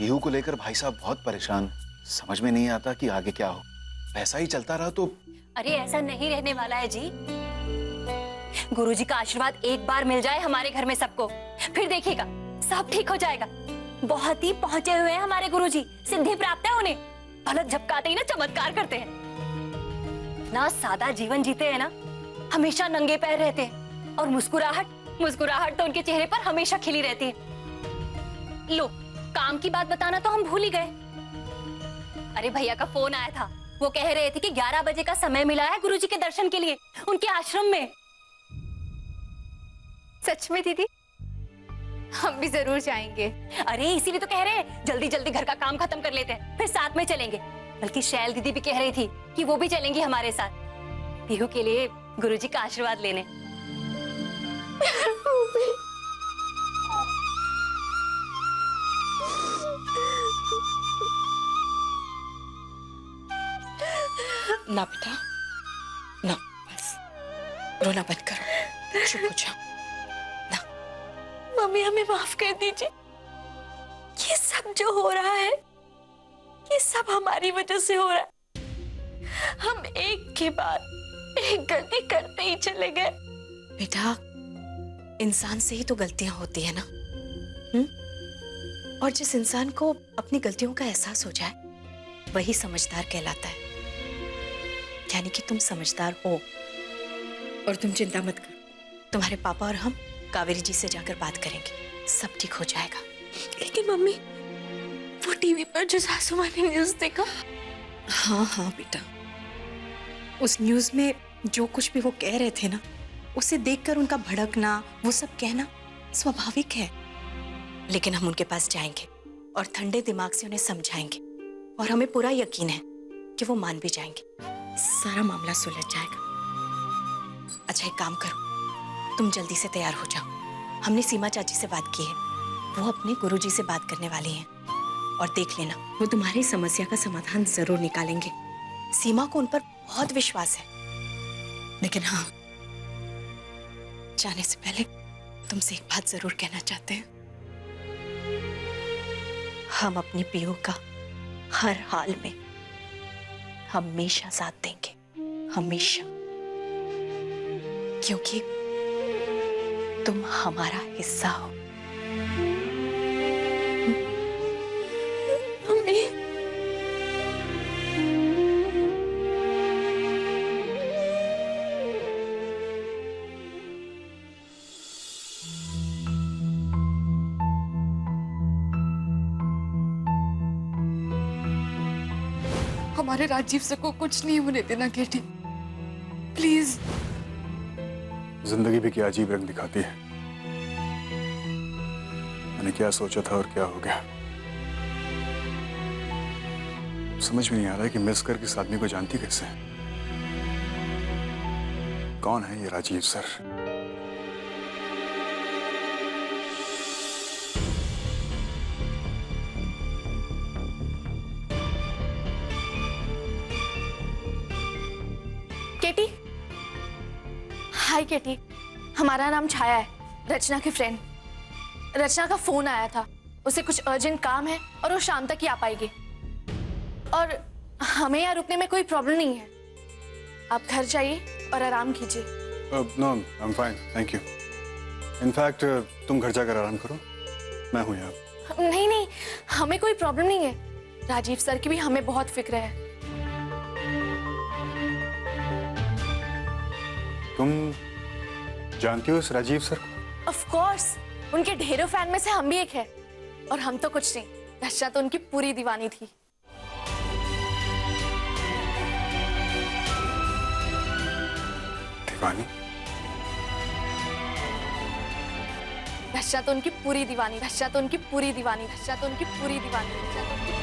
पीहू को लेकर भाई साहब बहुत परेशान, समझ में नहीं आता कि आगे क्या हो। ऐसा ही चलता रहा तो। अरे ऐसा नहीं रहने वाला है जी। गुरुजी का आशीर्वाद एक बार मिल जाए हमारे घर में सबको, फिर देखिएगा सब ठीक हो जाएगा। बहुत ही पहुंचे हुए हैं हमारे गुरुजी, सिद्धि प्राप्त है उन्हें। पलक झपकाते ही ना चमत्कार करते हैं। ना सादा जीवन जीते हैं ना, हमेशा नंगे पैर रहते हैं और मुस्कुराहट तो उनके चेहरे पर हमेशा खिली रहती है। लो, काम की बात बताना तो हम भूल ही गए। अरे भैया का फोन आया था, वो कह रहे थे कि 11 बजे का समय मिला है गुरुजी के दर्शन के लिए उनके आश्रम में। सच में दीदी? हम भी जरूर जाएंगे। अरे इसीलिए तो कह रहे हैं जल्दी जल्दी घर का काम खत्म कर लेते हैं, फिर साथ में चलेंगे। बल्कि शैल दीदी भी कह रही थी कि वो भी चलेंगी हमारे साथ पीहू के लिए गुरुजी का आशीर्वाद लेने। ना बेटा, ना, बस रोना बंद करो, चुप हो जाओ ना। मम्मी हमें माफ कर दीजिए। ये सब जो हो रहा है, ये सब हमारी वजह से हो रहा है। हम एक के बाद एक गलती करते ही चले गए। बेटा, इंसान से ही तो गलतियां होती है ना। और जिस इंसान को अपनी गलतियों का एहसास हो जाए, वही समझदार कहलाता है। यानी कि तुम समझदार हो। और तुम चिंता मत करो, तुम्हारे पापा और हम कावेरी जी से जाकर बात करेंगे, सब ठीक हो जाएगा। लेकिन मम्मी, वो टीवी पर जो सासू माँ ने न्यूज़ देखा। हाँ हाँ बेटा, उस न्यूज़ में जो कुछ भी वो कह रहे थे ना, उसे देखकर उनका भड़कना, वो सब कहना स्वाभाविक है। लेकिन हम उनके पास जाएंगे और ठंडे दिमाग से उन्हें समझाएंगे, और हमें पूरा यकीन है कि वो मान भी जाएंगे। सारा मामला सुलझ जाएगा। अच्छा, एक काम करो, तुम जल्दी से तैयार हो जाओ। हमने सीमा चाची से बात की है, वो अपने गुरुजी से बात करने वाली हैं। और देख लेना, वो तुम्हारी समस्या का समाधान जरूर निकालेंगे। सीमा को उन पर बहुत विश्वास है। लेकिन हाँ, जाने से पहले तुमसे एक बात जरूर कहना चाहते हैं। हम अपनी पीहू का हर हाल में हमेशा साथ देंगे, हमेशा, क्योंकि तुम हमारा हिस्सा हो। मम्मी, हमारे राजीव से को कुछ नहीं होने देना केटी, प्लीज। जिंदगी भी क्या अजीब रंग दिखाती है। मैंने क्या सोचा था और क्या हो गया, समझ में नहीं आ रहा है कि मिस करके इस आदमी को जानती कैसे है। कौन है ये राजीव सर? केटी। हाय केटी, हमारा नाम छाया है, रचना की फ्रेंड। रचना का फोन आया था, उसे कुछ अर्जेंट काम है और वो शाम तक ही आ पाएगी। और हमें यहाँ रुकने में कोई प्रॉब्लम नहीं है। आप घर जाइए और आराम कीजिए। No, I am fine, thank you. In fact तुम घर जाकर आराम करो, मैं हूं यहाँ। नहीं नहीं, हमें कोई प्रॉब्लम नहीं है। राजीव सर की भी हमें बहुत फिक्र है। तुम जानती हो इस राजीव सर को? ऑफ कोर्स, उनके ढेरों फैन में से हम भी एक है। और हम तो कुछ नहीं, रचना तो उनकी पूरी दीवानी थी। दीवानी? रचना तो उनकी पूरी दीवानी, रचना तो उनकी पूरी दीवानी, रचना तो उनकी पूरी दीवानी, रचना तो उनकी